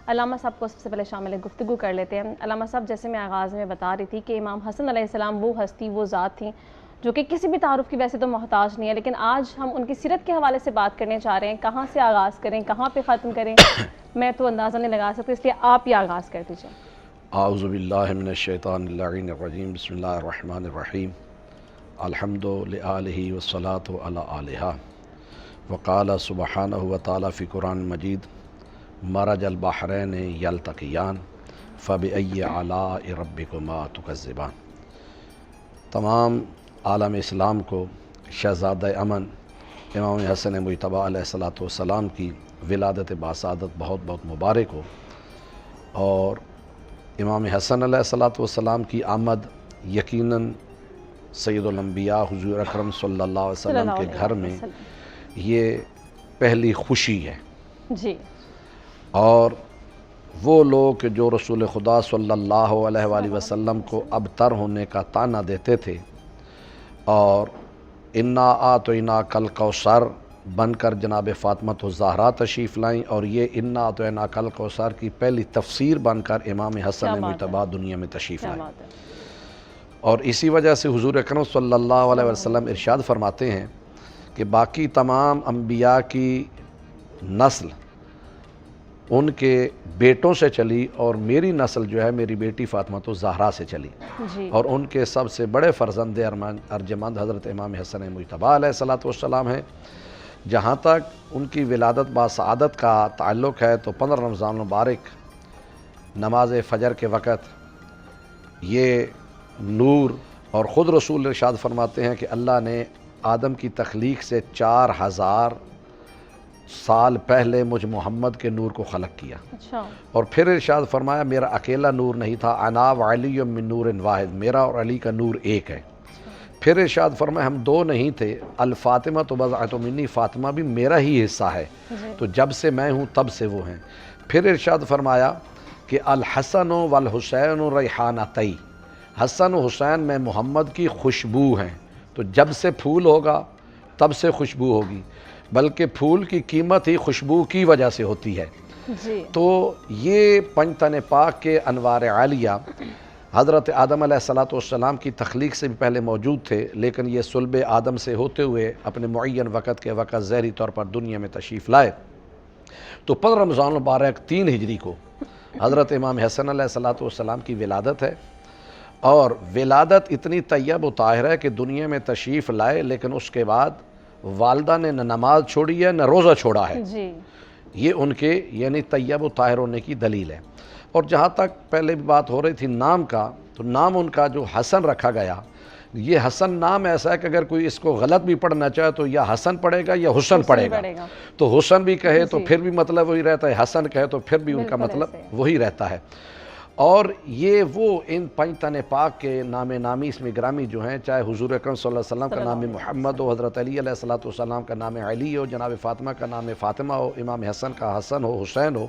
علامہ صاحب کو سب سے پہلے شامل گفتگو کر لیتے ہیں۔ علامہ صاحب، جیسے میں آغاز میں بتا رہی تھی کہ امام حسن علیہ السلام وہ ہستی، وہ ذات تھیں جو کہ کسی بھی تعارف کی ویسے تو محتاج نہیں ہے، لیکن آج ہم ان کی سیرت کے حوالے سے بات کرنے چاہ رہے ہیں۔ کہاں سے آغاز کریں، کہاں پہ ختم کریں، میں تو اندازہ نہیں لگا سکتی، اس لیے آپ ہی آغاز کر دیجیے۔ اعوذ باللہ من الشیطان اللعین الرجیم، بسم اللہ الرحمن الرحیم، الحمد لآلہ والصلاة علی آلہا، وقال سبحانہ وتعالی فی قرآن مجید، مرج البحرین یلتقیان فبأی آلاء ربکما تکذبان۔ تمام عالم اسلام کو شہزادہ امن امام حسن مجتبیٰ علیہ السلام کی ولادت باسعادت بہت بہت مبارک ہو، اور امام حسن علیہ السلام کی آمد یقیناً سید الانبیاء حضور اکرم صلی اللہ علیہ وسلم کے گھر میں یہ پہلی خوشی ہے۔ جی۔ اور وہ لوگ جو رسول خدا صلی اللہ علیہ وآلہ وسلم کو ابتر ہونے کا طعنہ دیتے تھے اور انا اعطیناک الکوثر بن کر جناب فاطمہ الزہرا تشریف لائیں، اور یہ انا اعطیناک الکوثر کی پہلی تفسیر بن کر امام حسن مجتبیٰ دنیا میں تشریف لائیں، اور اسی وجہ سے حضور اکرم صلی اللہ علیہ وسلم ارشاد فرماتے ہیں کہ باقی تمام انبیاء کی نسل ان کے بیٹوں سے چلی، اور میری نسل جو ہے میری بیٹی فاطمہ الزہرا سے چلی، اور ان کے سب سے بڑے فرزند ارجمند حضرت امام حسن مجتبیٰ علیہ السلام ہیں۔ جہاں تک ان کی ولادت باسعادت کا تعلق ہے تو 15 رمضان مبارک نماز فجر کے وقت یہ نور، اور خود رسول ارشاد فرماتے ہیں کہ اللہ نے آدم کی تخلیق سے 4000 سال پہلے مجھ محمد کے نور کو خلق کیا، اور پھر ارشاد فرمایا میرا اکیلا نور نہیں تھا، انا وعلی من نور واحد، میرا اور علی کا نور ایک ہے۔ پھر ارشاد فرمایا ہم دو نہیں تھے، الفاطمہ تو بضعۃ منی، فاطمہ بھی میرا ہی حصہ ہے، تو جب سے میں ہوں تب سے وہ ہیں۔ پھر ارشاد فرمایا کہ الحسن والحسین ریحانتی، حسن و حسین میں محمد کی خوشبو ہیں، تو جب سے پھول ہوگا تب سے خوشبو ہوگی، بلکہ پھول کی قیمت ہی خوشبو کی وجہ سے ہوتی ہے۔ تو یہ پنجتن پاک کے انوار عالیہ حضرت آدم علیہ السلام کی تخلیق سے بھی پہلے موجود تھے، لیکن یہ صلب آدم سے ہوتے ہوئے اپنے معین وقت کے وقت ظاہری طور پر دنیا میں تشریف لائے۔ تو 15 رمضان المبارک 3 ہجری کو حضرت امام حسن علیہ السلام کی ولادت ہے، اور ولادت اتنی طیب و طاہر ہے کہ دنیا میں تشریف لائے، لیکن اس کے بعد والدہ نے نہ نماز چھوڑی ہے نہ روزہ چھوڑا ہے، یہ ان کے یعنی طیب و طاہر ہونے کی دلیل ہے۔ اور جہاں تک پہلے بھی بات ہو رہی تھی نام کا، تو نام ان کا جو حسن رکھا گیا، یہ حسن نام ایسا ہے کہ اگر کوئی اس کو غلط بھی پڑھنا چاہے تو یا حسن پڑھے گا یا حسن پڑھے گا، تو حسن بھی کہے تو پھر بھی مطلب وہی رہتا ہے، حسن کہے تو پھر بھی ان کا مطلب وہی رہتا ہے۔ اور یہ وہ ان پنجتن پاک کے نام نامی اسم گرامی جو ہیں، چاہے حضور اکرم صلی اللہ علیہ وسلم کا نام محمد ہو، حضرت علی علیہ السلام کا نام علی ہو، جناب فاطمہ کا نام فاطمہ ہو، امام حسن کا حسن ہو، حسین ہو،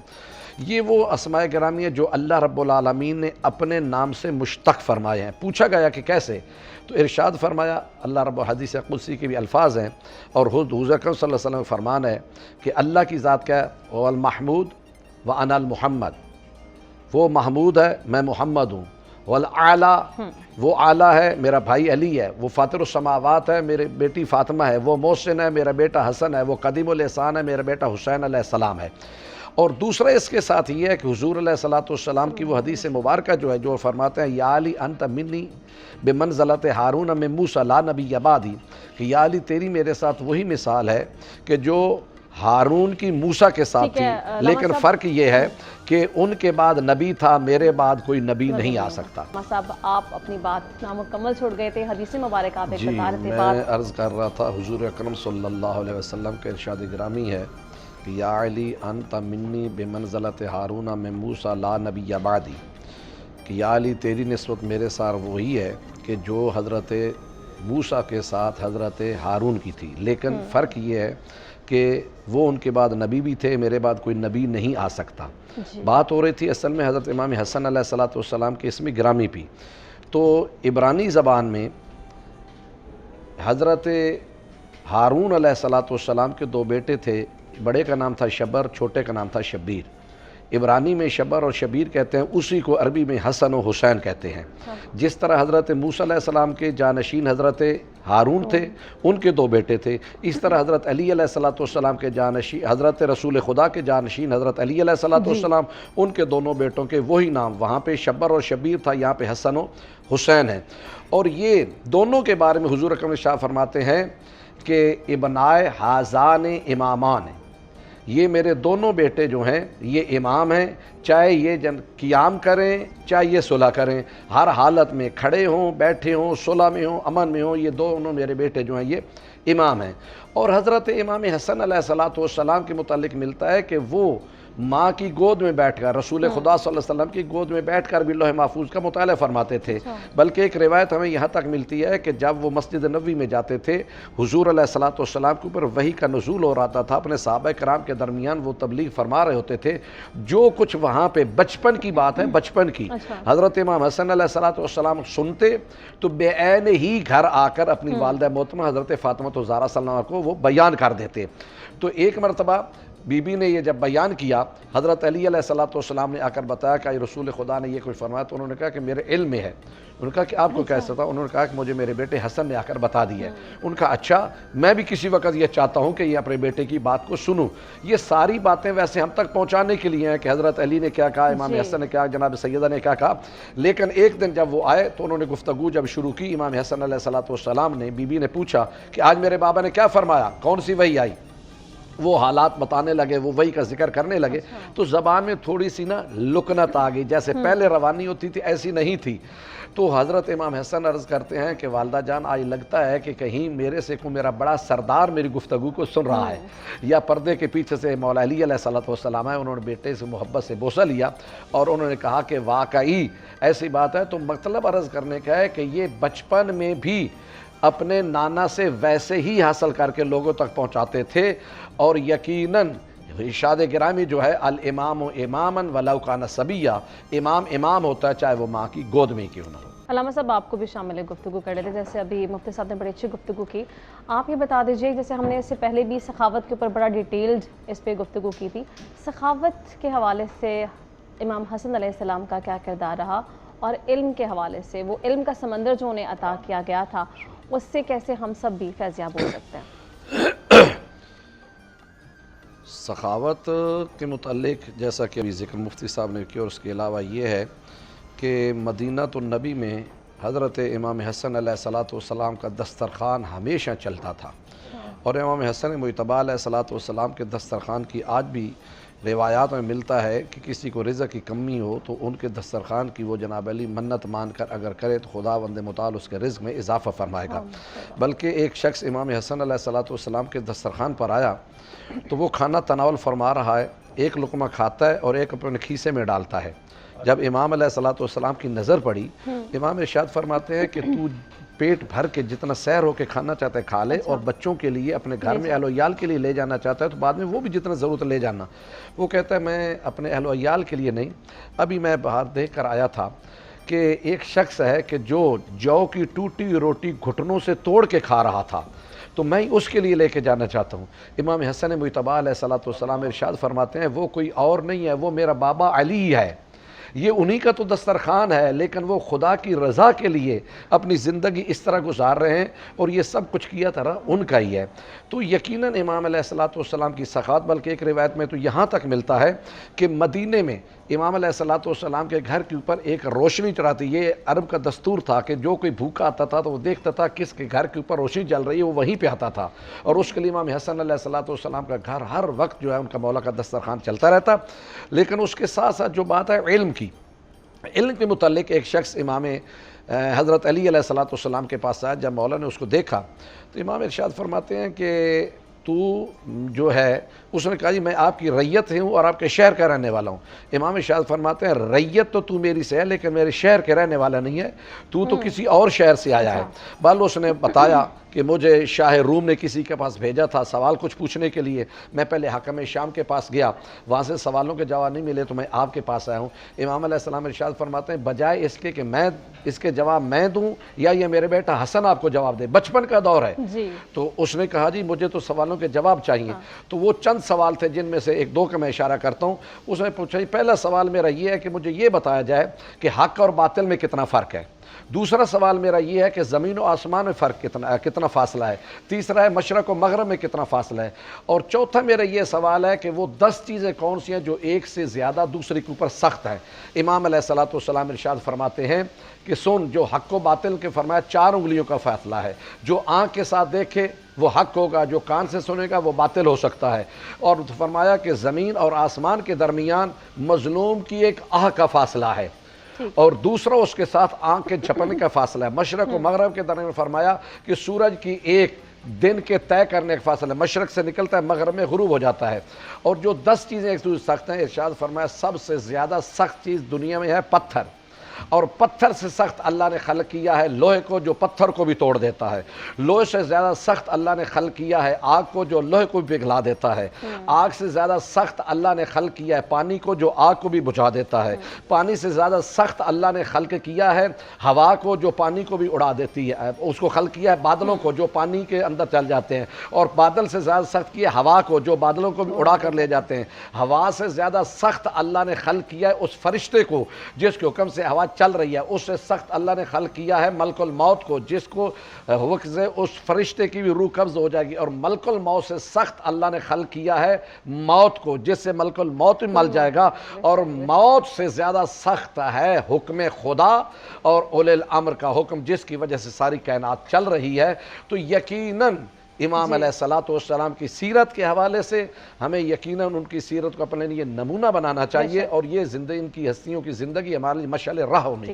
یہ وہ اسماء گرامی ہیں جو اللہ رب العالمین نے اپنے نام سے مشتق فرمائے ہیں۔ پوچھا گیا کہ کیسے، تو ارشاد فرمایا، اللہ رب حدیث قدسی کے بھی الفاظ ہیں، اور حضور اکرم صلی اللہ علیہ وسلم کا فرمان ہے کہ اللہ کی ذات کیا ہے، وہ المحمود وانا المحمد، وہ محمود ہے میں محمد ہوں، والاعلی، وہ اعلیٰ ہے میرا بھائی علی ہے، وہ فاطر السماوات ہے میری بیٹی فاطمہ ہے، وہ محسن ہے میرا بیٹا حسن ہے، وہ قدیم الاحسان ہے میرا بیٹا حسین علیہ السلام ہے۔ اور دوسرا اس کے ساتھ یہ ہے کہ حضور علیہ السلام کی وہ حدیث مبارکہ جو ہے، جو فرماتے ہیں یا علی انت منی بمنزلت ہارون من موسیٰ لا نبی بعدی، کہ یا علی تیری میرے ساتھ وہی مثال ہے کہ جو ہارون کی موسیٰ کے ساتھ تھی، لیکن فرق یہ ہے کہ ان کے بعد نبی تھا، میرے بعد کوئی نبی نہیں آ سکتا۔ صاحب آپ اپنی بات نامکمل چھوڑ گئے تھے، حدیث مبارک آپ ایک بتا رہے تھے۔ میں عرض کر رہا تھا حضور اکرم صلی اللہ علیہ وسلم کے ارشاد گرامی ہے کہ یا علی انت منی بمنزلت ہارون من موسیٰ لا نبی بعدی، کہ یا علی تیری نسبت میرے ساتھ وہی ہے کہ جو حضرت موسیٰ کے ساتھ حضرت ہارون کی تھی، لیکن فرق یہ ہے کہ وہ ان کے بعد نبی بھی تھے، میرے بعد کوئی نبی نہیں آ سکتا۔ بات ہو رہی تھی اصل میں حضرت امام حسن علیہ السلام کے اسم گرامی بھی، تو عبرانی زبان میں حضرت ہارون علیہ السلام کے 2 بیٹے تھے، بڑے کا نام تھا شبر، چھوٹے کا نام تھا شبیر۔ عبرانی میں شبر اور شبیر کہتے ہیں، اسی کو عربی میں حسن و حسین کہتے ہیں۔ جس طرح حضرت موسیٰ علیہ السلام کے جانشین حضرت ہارون تھے، ان کے 2 بیٹے تھے، اس طرح حضرت علی علیہ السلام کے جانشین، حضرت رسول خدا کے جانشین حضرت علی علیہ السلام، ان کے دونوں بیٹوں کے وہی نام، وہاں پہ شبر اور شبیر تھا، یہاں پہ حسن و حسین ہے۔ اور یہ دونوں کے بارے میں حضور اکرم شاہ فرماتے ہیں کہ ابنائے حازان امامان، یہ میرے دونوں بیٹے جو ہیں یہ امام ہیں، چاہے یہ قیام کریں چاہے یہ صلح کریں، ہر حالت میں کھڑے ہوں، بیٹھے ہوں، صلح میں ہوں، امن میں ہوں، یہ دونوں میرے بیٹے جو ہیں یہ امام ہیں۔ اور حضرت امام حسن علیہ السلام کے متعلق ملتا ہے کہ وہ ماں کی گود میں بیٹھ کر، رسول خدا صلی اللہ علیہ وسلم کی گود میں بیٹھ کر بھی لوح محفوظ کا مطالعہ فرماتے تھے۔ بلکہ ایک روایت ہمیں یہاں تک ملتی ہے کہ جب وہ مسجد نبوی میں جاتے تھے، حضور علیہ السلام کے اوپر وحی کا نزول ہو رہا تھا، اپنے صحابہ کرام کے درمیان وہ تبلیغ فرما رہے ہوتے تھے، جو کچھ وہاں پہ بچپن کی بات ہے، بچپن کی، حضرت امام حسن علیہ السلام سنتے تو بے عین ہی گھر آ کر اپنی والدہ محترمہ حضرت فاطمہ الزہرا صلی اللہ علیہ وسلم کو وہ بیان کر دیتے۔ تو ایک مرتبہ بی بی نے یہ جب بیان کیا، حضرت علی علیہ السلام نے آ کر بتایا کہ رسول خدا نے یہ کچھ فرمایا، تو انہوں نے کہا کہ میرے علم میں ہے۔ انہوں نے کہا کہ آپ کو کیسا تھا؟ انہوں نے کہا کہ مجھے میرے بیٹے حسن نے آ کر بتا دی ہے۔ ان کا اچھا، میں بھی کسی وقت یہ چاہتا ہوں کہ یہ اپنے بیٹے کی بات کو سنوں۔ یہ ساری باتیں ویسے ہم تک پہنچانے کے لیے ہیں کہ حضرت علی نے کیا کہا، امام حسن نے کیا، جناب سیدہ نے کیا کہا، لیکن ایک دن جب وہ آئے تو انہوں نے گفتگو جب شروع کی، امام حسن علیہ السلام نے، بی بی نے پوچھا کہ آج میرے بابا نے کیا فرمایا، کون سی وحی آئی؟ وہ حالات بتانے لگے، وہ وحی کا ذکر کرنے لگے، تو زبان میں تھوڑی سی نا لکنت آ گئی، جیسے پہلے روانی ہوتی تھی ایسی نہیں تھی۔ تو حضرت امام حسن عرض کرتے ہیں کہ والدہ جان، آج لگتا ہے کہ کہیں میرے سے کوئی میرا بڑا سردار میری گفتگو کو سن رہا ہے، یا پردے کے پیچھے سے مولا علی علیہ السلام ہے۔ انہوں نے بیٹے سے محبت سے بوسہ لیا اور انہوں نے کہا کہ واقعی ایسی بات ہے۔ تو مطلب عرض کرنے کا ہے کہ یہ بچپن میں بھی اپنے نانا سے ویسے ہی حاصل کر کے لوگوں تک پہنچاتے تھے، اور یقیناً ارشاد گرامی جو ہے الامام اماما ولو کان صبیا، امام ہوتا ہے چاہے وہ ماں کی گود میں کیوں نہ ہو۔ علامہ صاحب آپ کو بھی شامل گفتگو کر رہے تھے، جیسے ابھی مفتی صاحب نے بڑی اچھی گفتگو کی، آپ یہ بتا دیجئے، جیسے ہم نے اس سے پہلے بھی سخاوت کے اوپر بڑا ڈیٹیلڈ اس پہ گفتگو کی تھی، سخاوت کے حوالے سے امام حسن علیہ السلام کا کیا کردار رہا، اور علم کے حوالے سے وہ علم کا سمندر جو انہیں عطا کیا گیا تھا، اس سے کیسے ہم سب بھی فیضیاب ہو سکتے ہیں؟ سخاوت کے متعلق جیسا کہ ابھی ذکر مفتی صاحب نے کیا، اور اس کے علاوہ یہ ہے کہ مدینہ النبی میں حضرت امام حسن علیہ السلام کا دسترخوان ہمیشہ چلتا تھا، اور امام حسن مجتبی علیہ السلام کے دسترخوان کی آج بھی روایات میں ملتا ہے کہ کسی کو رزق کی کمی ہو تو ان کے دسترخوان کی وہ جناب علی منت مان کر اگر کرے تو خداوند متعال اس کے رزق میں اضافہ فرمائے گا۔ بلکہ ایک شخص امام حسن علیہ السلام کے دسترخوان پر آیا تو وہ کھانا تناول فرما رہا ہے، ایک لقمہ کھاتا ہے اور ایک اپنے کھیسے میں ڈالتا ہے۔ جب امام علیہ السلام کی نظر پڑی، امام ارشاد فرماتے ہیں کہ تو پیٹ بھر کے جتنا سیر ہو کے کھانا چاہتا ہے کھا لے، اور بچوں کے لیے اپنے گھر میں اہل و عیال کے لیے لے جانا چاہتا ہے تو بعد میں وہ بھی جتنا ضرورت لے جانا۔ وہ کہتا ہے میں اپنے اہل و عیال کے لیے نہیں، ابھی میں باہر دیکھ کر آیا تھا کہ ایک شخص ہے کہ جو کی ٹوٹی روٹی گھٹنوں سے توڑ کے کھا رہا تھا، تو میں اس کے لیے لے کے جانا چاہتا ہوں۔ امام حسن مجتبی علیہ السلام ارشاد فرماتے ہیں وہ کوئی اور نہیں ہے، وہ میرا بابا علی ہے، یہ انہی کا تو دسترخوان ہے، لیکن وہ خدا کی رضا کے لیے اپنی زندگی اس طرح گزار رہے ہیں، اور یہ سب کچھ کیا تھا ان کا ہی ہے۔ تو یقیناً امام علیہ السلام کی سخاوت، بلکہ ایک روایت میں تو یہاں تک ملتا ہے کہ مدینے میں امام علیہ السلام کے گھر کے اوپر ایک روشنی چڑھاتی۔ یہ عرب کا دستور تھا کہ جو کوئی بھوکا آتا تھا تو وہ دیکھتا تھا کس کے گھر کے اوپر روشنی جل رہی ہے، وہ وہیں پہ آتا تھا، اور اس کے لیے امام حسن علیہ السلام کا گھر ہر وقت جو ہے ان کا مولا کا دسترخوان چلتا رہتا۔ لیکن اس کے ساتھ ساتھ جو بات ہے علم کی، علم کے متعلق ایک شخص امام حضرت علی علیہ السلام کے پاس آیا۔ جب مولا نے اس کو دیکھا تو امام ارشاد فرماتے ہیں کہ تو جو ہے، اس نے کہا جی میں آپ کی ریت ہوں اور آپ کے شہر کا رہنے والا ہوں۔ امام ارشاد فرماتے ہیں ریت تو میری سے ہے، لیکن میرے شہر کے رہنے والا نہیں ہے، تو کسی اور شہر سے آیا ہے۔ بال اس نے بتایا کہ کہ مجھے شاہ روم نے کسی کے پاس بھیجا تھا سوال کچھ پوچھنے کے لیے، میں پہلے حاکم شام کے پاس گیا، وہاں سے سوالوں کے جواب نہیں ملے تو میں آپ کے پاس آیا ہوں۔ امام علیہ السلام ارشاد فرماتے ہیں بجائے اس کے کہ میں اس کے جواب میں دوں یا یہ میرے بیٹا حسن آپ کو جواب دے، بچپن کا دور ہے، جی تو اس نے کہا جی مجھے تو سوالوں کے جواب چاہیے۔ تو وہ چند سوال تھے جن میں سے ایک دو کا میں اشارہ کرتا ہوں۔ اس نے پوچھا جی پہلا سوال میرا یہ ہے کہ مجھے یہ بتایا جائے کہ حق اور باطل میں کتنا فرق ہے۔ دوسرا سوال میرا یہ ہے کہ زمین و آسمان میں فرق کتنا فاصلہ ہے۔ تیسرا ہے مشرق و مغرب میں کتنا فاصلہ ہے۔ اور چوتھا میرا یہ سوال ہے کہ وہ 10 چیزیں کون سی ہیں جو ایک سے زیادہ دوسرے کے اوپر سخت ہیں۔ امام علیہ السلام ارشاد فرماتے ہیں کہ سن، جو حق و باطل کے فرمایا 4 انگلیوں کا فاصلہ ہے، جو آنکھ کے ساتھ دیکھے وہ حق ہوگا، جو کان سے سنے گا وہ باطل ہو سکتا ہے۔ اور فرمایا کہ زمین اور آسمان کے درمیان مظلوم کی ایک آہ کا فاصلہ ہے، اور دوسرا اس کے ساتھ آنکھ کے جھپکنے کا فاصلہ ہے۔ مشرق و مغرب کے درمیان فرمایا کہ سورج کی ایک دن کے طے کرنے کا فاصلہ ہے، مشرق سے نکلتا ہے مغرب میں غروب ہو جاتا ہے۔ اور جو 10 چیزیں ایک دوسرے سخت ہیں، ارشاد فرمایا سب سے زیادہ سخت چیز دنیا میں ہے پتھر، اور پتھر سے سخت اللہ نے خلق کیا ہے لوہے کو جو پتھر کو بھی توڑ دیتا ہے۔ لوہے سے زیادہ سخت اللہ نے خلق کیا ہے آگ کو جو لوہے کو بھی پگھلا دیتا ہے۔ آگ سے زیادہ سخت اللہ نے خلق کیا ہے پانی کو جو آگ کو بھی بجھا دیتا ہے۔ پانی سے زیادہ سخت اللہ نے خلق کیا ہے ہوا کو جو پانی کو بھی اڑا دیتی ہے، اس کو خلق کیا ہے بادلوں کو جو پانی کے اندر چل جاتے ہیں، اور بادل سے زیادہ سخت کیا ہے ہوا کو جو بادلوں کو بھی اڑا کر لے جاتے ہیں۔ ہوا سے زیادہ سخت اللہ نے خلق کیا ہے اس فرشتے کو جس کے حکم سے ہوا چل رہی ہے۔ اس سے سخت اللہ نے خلق کیا ہے ملک الموت کو، جس کو وقت سے اس فرشتے کی بھی روح قبض ہو جائے گی۔ اور ملک الموت سے سخت اللہ نے خلق کیا ہے موت کو، جس سے ملک الموت بھی مل جائے گا۔ اور موت سے زیادہ سخت ہے حکم خدا اور اولی الامر کا حکم، جس کی وجہ سے ساری کائنات چل رہی ہے۔ تو یقیناً امام علیہ السلام کی سیرت کے حوالے سے ہمیں یقیناً ان کی سیرت کو اپنے لیے نمونہ بنانا چاہیے، اور یہ زندگی ان کی ہستیوں کی زندگی ہمارے لیے مشعل راہ ہونی چاہیے۔